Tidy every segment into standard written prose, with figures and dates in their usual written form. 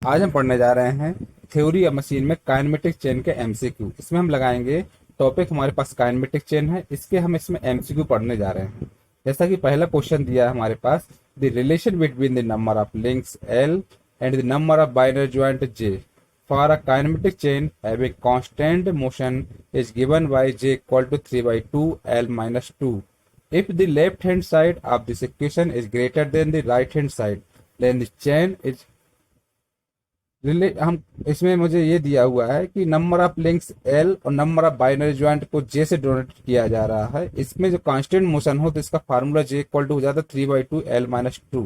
आज हम पढ़ने जा रहे हैं थ्योरी ऑफ मशीन में काइनेमेटिक चेन के एमसीक्यू। इसमें हम लगाएंगे टॉपिक, हमारे पास काइनेमेटिक चेन है, इसके हम इसमें एमसीक्यू पढ़ने जा रहे हैं। जैसा कि पहला क्वेश्चन दिया है हमारे पास, the relation between the number of links L and the number of binary joint J for a kinematic chain having constant motion is given by J equal to 3/2 L minus 2. If the left hand side of this equation is greater than the right hand side, then the chain is हम इसमें मुझे ये दिया हुआ है कि number of links L और number of binary joint को जे से डोनेट किया जा रहा है। इसमें जो कांस्टेंट मोशन हो तो इसका फार्मूला जे इक्वल टू हो जाता है 3/2 L minus 2।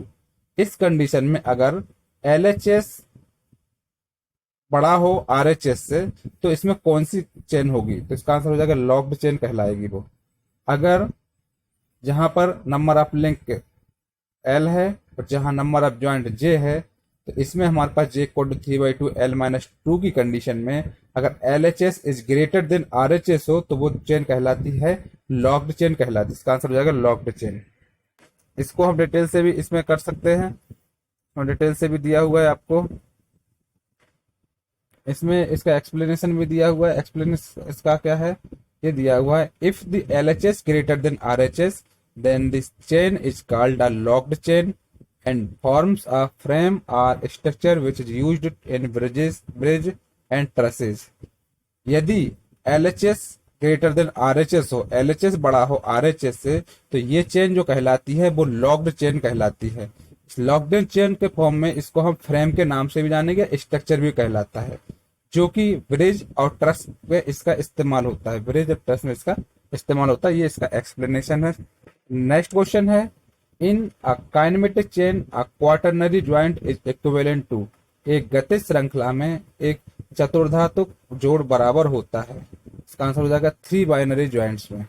इस कंडीशन में अगर एल एच एस बड़ा हो आर एच एस से तो इसमें कौन सी चेन होगी, तो इसका आंसर हो जाएगा लॉक्ड चेन कहलाएगी वो। अगर जहां पर नंबर ऑफ लिंक एल है और जहां नंबर ऑफ ज्वाइंट जे है, तो इसमें हमारे पास जे इक्वल टू 3/2 L minus 2 की कंडीशन में अगर L H S is greater than R H S हो तो वो चेन कहलाती है लॉक्ड चेन कहलाती है। इसका आंसर हो जाएगा लॉक्ड चेन। इसको हम डिटेल से भी इसमें कर सकते हैं, और डिटेल से भी दिया हुआ है आपको। इसमें इसका एक्सप्लेनेशन भी दिया हुआ है। एक्सप्लेनेशन इसका क्या है, ये दिया हुआ है, if the L H S greater than R H S then this chain is called a locked chain and forms a frame or structure which is used in bridge and trusses। यदि LHS greater than RHS हो, LHS बड़ा हो RHS से, तो ये chain जो कहलाती है वो लॉक्ड चेन कहलाती है। इस लॉक्ड चेन के फॉर्म में इसको हम फ्रेम के नाम से भी जानेंगे, स्ट्रक्चर भी कहलाता है, जो कि ब्रिज और ट्रस में इसका इस्तेमाल होता है। ब्रिज और ट्रस में इसका इस्तेमाल होता है। ये इसका एक्सप्लेनेशन है। नेक्स्ट क्वेश्चन है, in a kinematic chain a quaternary joint is equivalent to. एक गतिज श्रृंखला में एक चतुर्धातुक जोड़ बराबर होता है। इसका आंसर हो जाएगा 3 बाइनरी ज्वाइंट्स में।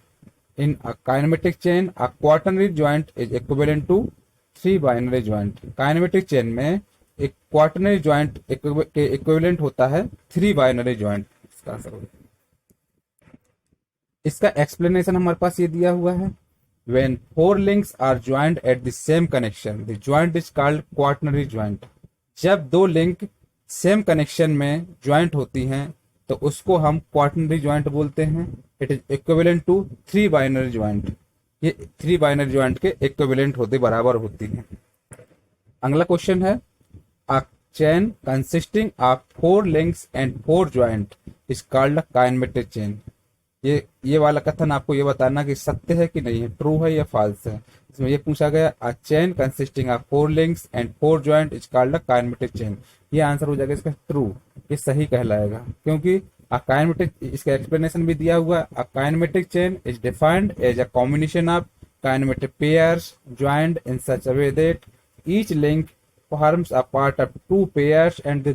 In a kinematic chain a quaternary joint is equivalent to 3 binary joint. Kinematic chain में एक क्वाटरनरी ज्वाइंट के इक्विवेलेंट होता है 3 बाइनरी ज्वाइंट। इसका आंसर हो, इसका एक्सप्लेनेशन हमारे पास ये दिया हुआ है, when 4 links are joined at the same connection the joint is called quaternary joint। जब दो लिंक सेम कनेक्शन में ज्वाइंट होती हैं तो उसको हम क्वाटरनरी ज्वाइंट बोलते हैं। It is equivalent to 3 binary joint. ये 3 बाइनरी ज्वाइंट के इक्विवेलेंट होते बराबर होती हैं। अगला क्वेश्चन है, a chain consisting of 4 links and 4 joint is called a kinematic chain। ये वाला कथन आपको ये बताना कि सत्य है कि नहीं है, ट्रू है या फॉल्स है। इसमें ये पूछा गया, a chain consisting of 4 links and 4 joint is called a kinematic chain. ये आंसर हो जाएगा इसका ट्रू, ये सही कहलाएगा, क्योंकि अ काइनेमेटिक, इसका एक्सप्लेनेशन भी दिया हुआ है, a kinematic chain is defined as a combination of kinematic pairs joint in such a way that each link forms a part of two pairs and the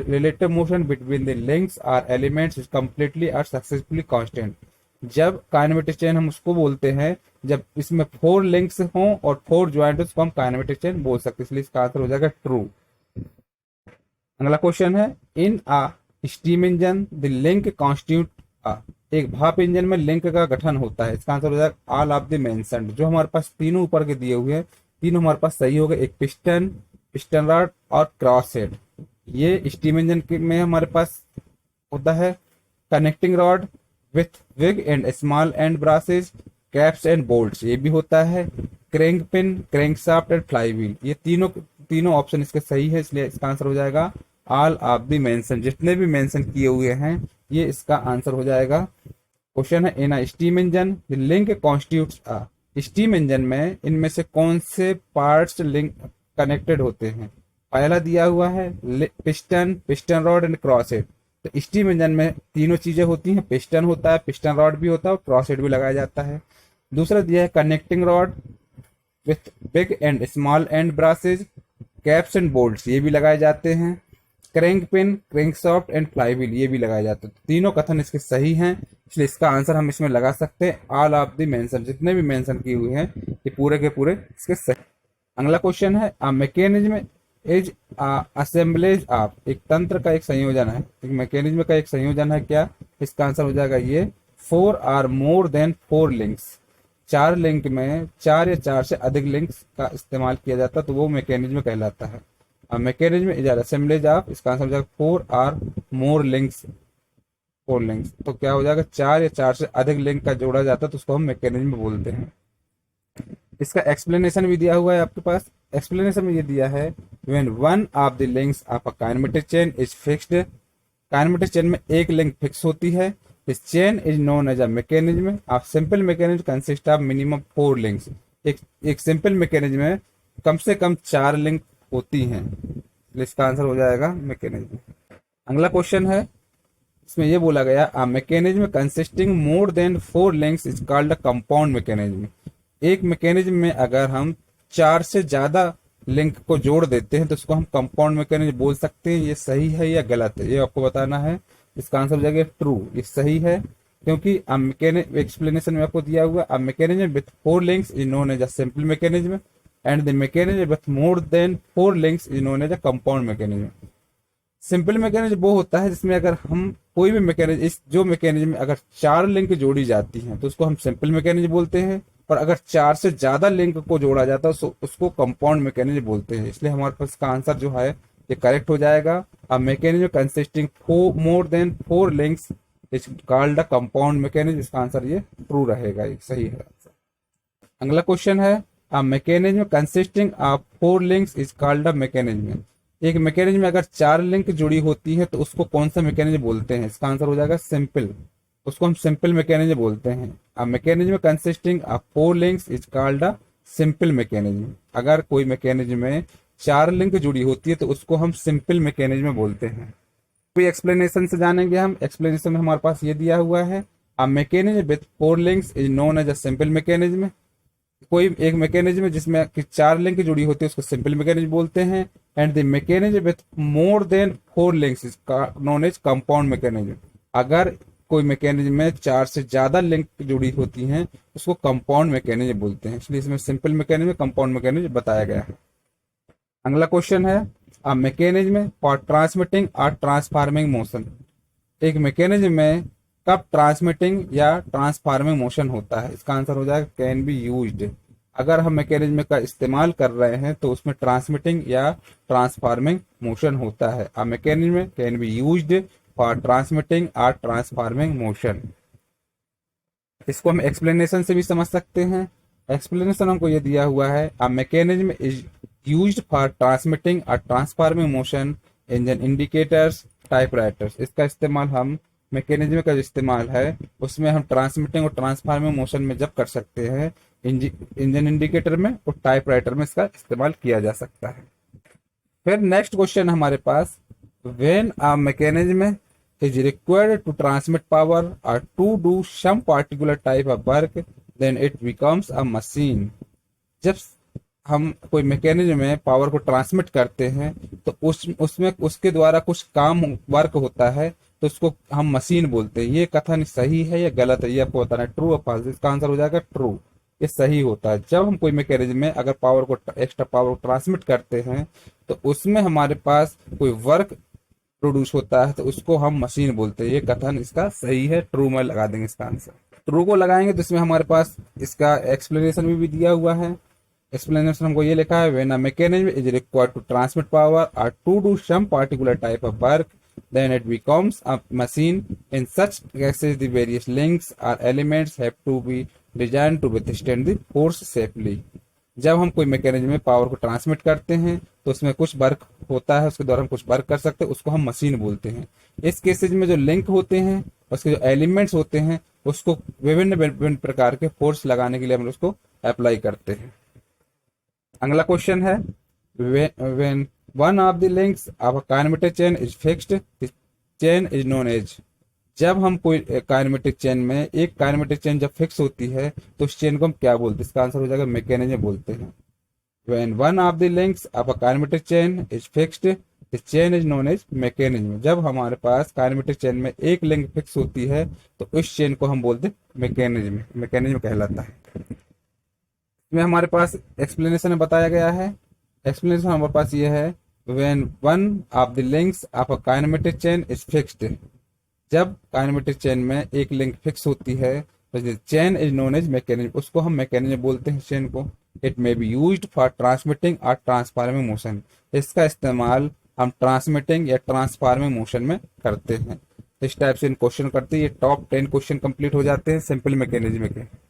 relative motion between the links or elements is completely or successfully constant। जब kinematic chain हम उसको बोलते हैं जब इसमें 4 links हों और 4 joint, उसको हम काइनेमेटिक चेन बोल सकते हैं, इसलिए इसका आंसर हो जाएगा ट्रू। अगला क्वेश्चन है, in a steam engine the link constitute a. एक भाप इंजन में लिंक का गठन होता है। इसका आंसर हो जाएगा ऑल ऑफ द मेंशन्ड। जो हमारे पास तीनों ऊपर के दिए हुए हैं, तीनों हमारे पास सही हो गए। एक पिस्टन, पिस्टन रॉड और क्रॉस हेड। ये स्टीम इंजन में हमारे पास होता है connecting rod with big end small end brasses, caps and bolts, ये भी होता है crank pin, crank shaft and fly wheel. ये तीनों ऑप्शन इसके सही है, इसलिए इसका आंसर हो जाएगा ऑल ऑफ द मेंशन। जितने भी मेंशन किए हुए हैं ये इसका आंसर हो जाएगा। क्वेश्चन है, in steam engine the link constitutes a. Steam engine में इनमें से कौन से पार्ट्स लिंक कनेक्टेड होते हैं। पहला दिया हुआ है piston, piston rod and cross head. तो स्टीम इंजन में तीनों चीजें होती हैं, पिस्टन होता है, पिस्टन रॉड भी होता है और क्रॉस हेड भी लगाया जाता है। दूसरा दिया है connecting rod with big end small end brasses, caps and bolts, ये भी लगाए जाते हैं। Crank pin, crank shaft and fly wheel, ये भी लगाए जाते हैं। तो तीनों कथन इसके सही हैं, इसलिए इसका आंसर हम इसमें लगा सकते हैं ऑल ऑफ द मेंशन। जितने भी मेंशन किए हुए हैं ये पूरे के पूरे इसके सही। अगला क्वेश्चन है, a mechanism is assemblage of. एक तंत्र का एक संयोजन है, एक मैकेनिज्म का एक संयोजन है क्या। इसका आंसर हो जाएगा ये 4 or more than 4 links. 4 link में 4 या 4 से अधिक लिंक्स का इस्तेमाल किया जाता है तो वो मैकेनिज्म कहलाता है। मैकेनिज्म इज असेंबलेज ऑफ, इसका आंसर हो जाएगा 4 और मोर लिंक्स, 4 लिंक्स। तो क्या हो जाएगा, 4 या 4 से अधिक लिंक का जोड़ा जाता है तो उसको हम मैकेनिज्म बोलते हैं। इसका एक्सप्लेनेशन भी दिया हुआ है आपके पास। एक्सप्लेनेशन में ये दिया है, when one of the links of a kinematic chain is fixed, kinematic chain में एक लिंक फिक्स होती है, this chain is known as a mechanism of simple mechanism consist of minimum 4 links. एक सिंपल मैकेनिज्म में कम से कम 4 link होती हैं, इसका आंसर हो जाएगा मैकेनिज्म। अगला क्वेश्चन है, इसमें यह बोला गया, a mechanism consisting more than 4 links is called a compound mechanism. एक मैकेनिज्म में अगर हम 4 से ज्यादा लिंक को जोड़ देते हैं तो उसको हम कंपाउंड मैकेनिज्म बोल सकते हैं। ये सही है या गलत है, ये आपको बताना है। इसका आंसर हो जाएगा ट्रू, ये सही है, क्योंकि एक्सप्लेनेशन में आपको दिया हुआ, a mechanism with 4 links is known as a simple mechanism and the mechanism with more than 4 links is known as a compound mechanism. Simple mechanism वो होता है जिसमें अगर हम कोई भी मैकेनिज्म, इस जो मैकेनिज्म में अगर 4 लिंक जोड़ी जाती हैं तो उसको हम सिंपल मैकेनिज्म बोलते हैं, और अगर 4 से ज्यादा लिंक को जोड़ा जाता है तो उसको कंपाउंड मैकेनिज्म बोलते हैं। इसलिए हमारे पास इसका आंसर जो है ये करेक्ट हो जाएगा। A mechanism consisting more than 4 links is called a compound mechanism, इसका आंसर ये ट्रू रहेगा, ये सही है आंसर। अगला क्वेश्चन है, a mechanism consisting of 4 links is called a mechanism. एक मैकेनिज्म में अगर 4 लिंक जुड़ी होती है तो उसको कौन सा मैकेनिज्म बोलते हैं, इसका आंसर हो जाएगा सिंपल, उसको हम सिंपल मैकेनिज्म बोलते हैं। A mechanism consisting of 4 links is called a simple mechanism. अगर कोई मैकेनिज्म में 4 लिंक जुड़ी होती है तो उसको हम सिंपल मैकेनिज्म बोलते हैं। कोई एक्सप्लेनेशन से जानेंगे हम। एक्सप्लेनेशन में हमारे पास ये दिया हुआ है, a mechanism with 4 links is known as a simple mechanism. कोई एक मैकेनिज्म है जिसमें कि 4 लिंक जुड़ी होती है उसको सिंपल मैकेनिज्म बोलते हैं, and the mechanism with more than 4 links is known as compound mechanism. अगर कोई मैकेनिज्म में 4 से ज्यादा लिंक जुड़ी होती हैं उसको कंपाउंड मैकेनिज्म बोलते हैं। इसलिए इसमें सिंपल मैकेनिज्म, कंपाउंड मैकेनिज्म बताया गया है। अगला क्वेश्चन है, अ मैकेनिज्म फॉर ट्रांसमिटिंग और ट्रांसफार्मिंग मोशन। एक मैकेनिज्म में कब ट्रांसमिटिंग या ट्रांसफार्मिंग मोशन होता है, इसका आंसर हो जाएगा कैन बी यूज्ड। अगर हम मैकेनिज्म का इस्तेमाल कर रहे हैं तो उसमें ट्रांसमिटिंग या ट्रांसफार्मिंग मोशन होता है। A mechanism can be used for transmitting और ट्रांसफार्मिंग मोशन। इसको हम एक्सप्लेनेशन से भी समझ सकते हैं। एक्सप्लेनेशन हमको ये दिया हुआ है, a mechanism is used for transmitting और transforming motion engine indicators typewriters. इसका इस्तेमाल हम मैकेनिज्म का जो इस्तेमाल है उसमें हम ट्रांसमिटिंग और ट्रांसफार्मिंग मोशन में जब कर सकते हैं, इंजन इंडिकेटर में और टाइपराइटर में इसका इस्तेमाल किया जा सकता है। फिर नेक्स्ट क्वेश्चन हमारे पास, when a mechanism is required to transmit power or to do some particular type of work, then it becomes a machine। जब हम कोई मैकेनिज्म में पावर को ट्रांसमिट करते हैं तो उसमें उसके द्वारा कुछ काम वर्क होता है तो उसको हम मशीन बोलते हैं। ये कथन सही है या गलत है, ये आपको बताना है, ट्रू और फॉल्स। इसका आंसर हो जाएगा ट्रू, ये सही होता है। जब हम कोई मैकेनिज्म में अगर पावर को, एक्स्ट्रा पावर को ट्रांसमिट करते हैं तो उसमें हमारे पास कोई वर्क प्रोड्यूस होता है तो उसको हम मशीन बोलते हैं। ये कथन इसका सही है, ट्रू में लगा देंगे इसका आंसर। ट्रू को लगाएंगे तो इसमें हमारे पास इसका एक्सप्लेनेशन भी दिया हुआ है। एक्सप्लेनेशन हमको ये लिखा है, when a mechanism is required to transmit power और to do some particular type of work, then it becomes a machine. In such cases the various links or elements have to be designed to withstand the force safely। जब हम कोई mechanism में power को transmit करते हैं तो उसमें कुछ वर्क होता है, उसके द्वारा हम कुछ वर्क कर सकते हैं, उसको हम मशीन बोलते हैं। इस केसेज में जो लिंक होते हैं, उसके जो एलिमेंट्स होते हैं, उसको विभिन्न विभिन्न प्रकार के फोर्स लगाने के लिए हम उसको अप्लाई करते हैं। अगला क्वेश्चन है, when one of the links of a kinematic chain is fixed, the chain is known as। जब हम कोई काइनेमेटिक चेन में, एक काइनेमेटिक चेन जब फिक्स होती है तो उस चेन को हम क्या बोलते हैं, इसका आंसर हो जाएगा मैकेनिज्म बोलते हैं। When one of the links of a kinematic chain is fixed, the chain is known as mechanism। जब हमारे पास काइनेमेटिक चेन में एक लिंक फिक्स होती है तो उस चेन को हम बोलते हैं मैकेनिज्म, मैकेनिज्म कहलाता है। इसमें हमारे पास एक्सप्लेनेशन में बताया गया है। एक्सप्लेनेशन हमारे पास ये है, when one of the links of a kinematic chain is fixed। जब काइनेमेटिक चेन में एक लिंक फिक्स होती है तो chain is known as mechanism, उसको हम मैकेनिज्म बोलते हैं चेन को। It may be used for transmitting और ट्रांसफार्मिंग मोशन। इसका इस्तेमाल हम ट्रांसमिटिंग या ट्रांसफार्मिंग मोशन में करते हैं। इस टाइप से इन क्वेश्चन करते हैं। ये टॉप 10 क्वेश्चन कंप्लीट हो जाते हैं सिंपल मैकेनिज्म के।